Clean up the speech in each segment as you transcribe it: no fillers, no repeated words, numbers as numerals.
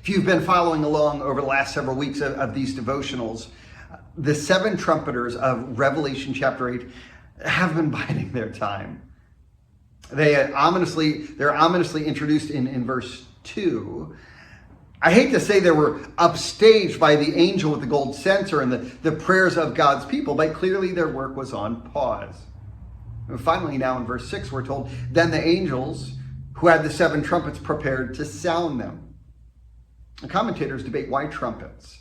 If you've been following along over the last several weeks of these devotionals, the seven trumpeters of Revelation chapter 8 have been biding their time. They're ominously introduced in verse 2. I hate to say they were upstaged by the angel with the gold censer and the prayers of God's people, but clearly their work was on pause. And finally, now in verse 6, we're told, then the angels who had the seven trumpets prepared to sound them. The commentators debate why trumpets.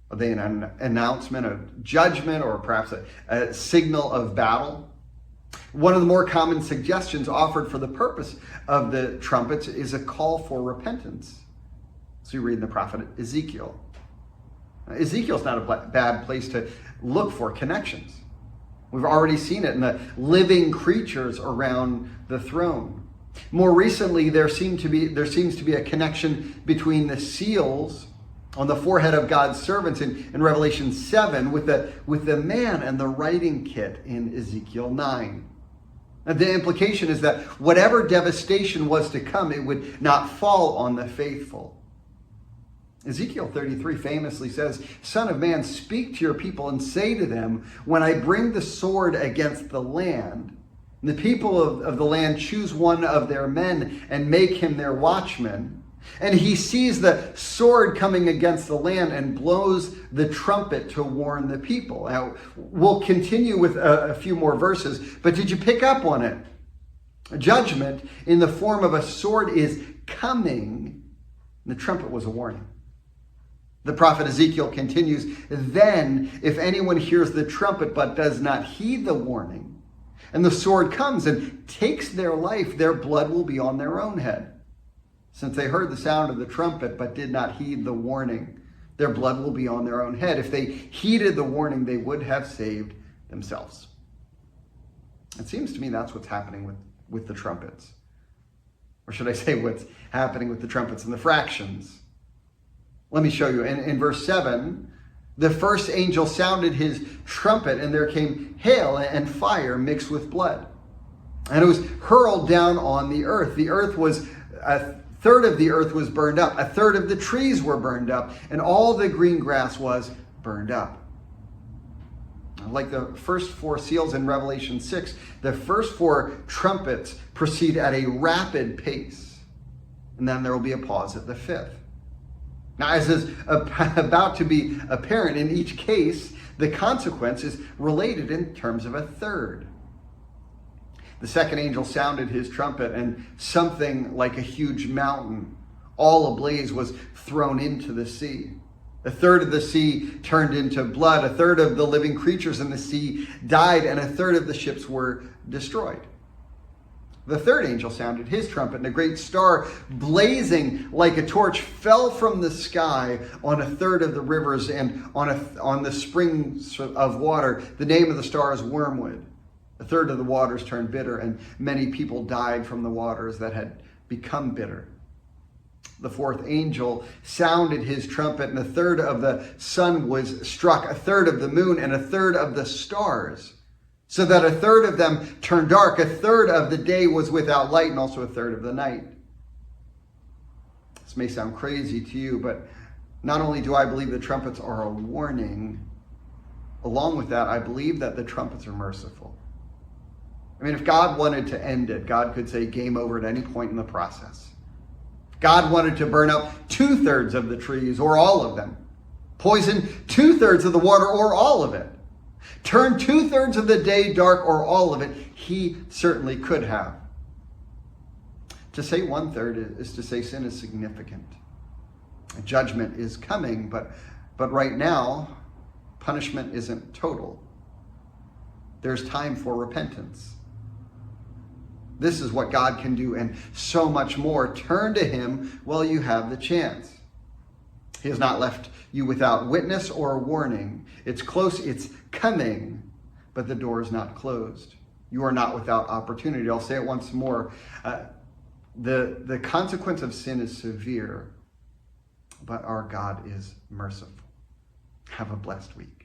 Are they an announcement of judgment or perhaps a signal of battle? One of the more common suggestions offered for the purpose of the trumpets is a call for repentance. So you read in the prophet Ezekiel. Ezekiel's not a bad place to look for connections. We've already seen it in the living creatures around the throne. More recently, there seems to be a connection between the seals on the forehead of God's servants in Revelation 7 with the man and the writing kit in Ezekiel 9. And the implication is that whatever devastation was to come, it would not fall on the faithful. Ezekiel 33 famously says, Son of man, speak to your people and say to them, when I bring the sword against the land, and the people of the land choose one of their men and make him their watchman, and he sees the sword coming against the land and blows the trumpet to warn the people. Now, we'll continue with a few more verses, but did you pick up on it? Judgment in the form of a sword is coming. The trumpet was a warning. The prophet Ezekiel continues, then if anyone hears the trumpet but does not heed the warning, and the sword comes and takes their life, their blood will be on their own head. Since they heard the sound of the trumpet but did not heed the warning, their blood will be on their own head. If they heeded the warning, they would have saved themselves. It seems to me that's what's happening with the trumpets. Or should I say what's happening with the trumpets and the fractions? Let me show you. In verse 7, the first angel sounded his trumpet, and there came hail and fire mixed with blood. And it was hurled down on the earth. A third of the earth was burned up. A third of the trees were burned up. And all the green grass was burned up. Like the first four seals in Revelation 6, the first four trumpets proceed at a rapid pace. And then there will be a pause at the fifth. Now, as is about to be apparent, in each case, the consequence is related in terms of a third. The second angel sounded his trumpet, and something like a huge mountain, all ablaze, was thrown into the sea. A third of the sea turned into blood, a third of the living creatures in the sea died, and a third of the ships were destroyed. The third angel sounded his trumpet, and a great star, blazing like a torch, fell from the sky on a third of the rivers and on the springs of water. The name of the star is Wormwood. A third of the waters turned bitter, and many people died from the waters that had become bitter. The fourth angel sounded his trumpet, and a third of the sun was struck, a third of the moon, and a third of the stars, so that a third of them turned dark, a third of the day was without light, and also a third of the night. This may sound crazy to you, but not only do I believe the trumpets are a warning, along with that, I believe that the trumpets are merciful. I mean, if God wanted to end it, God could say game over at any point in the process. If God wanted to burn up 2/3 of the trees or all of them, poison 2/3 of the water or all of it, turn 2/3 of the day dark or all of it, he certainly could have. To say 1/3 is to say sin is significant. Judgment is coming, but right now, punishment isn't total. There's time for repentance. This is what God can do and so much more. Turn to him while you have the chance. He has not left you without witness or warning. It's close, it's coming, but the door is not closed. You are not without opportunity. I'll say it once more. The consequence of sin is severe, but our God is merciful. Have a blessed week.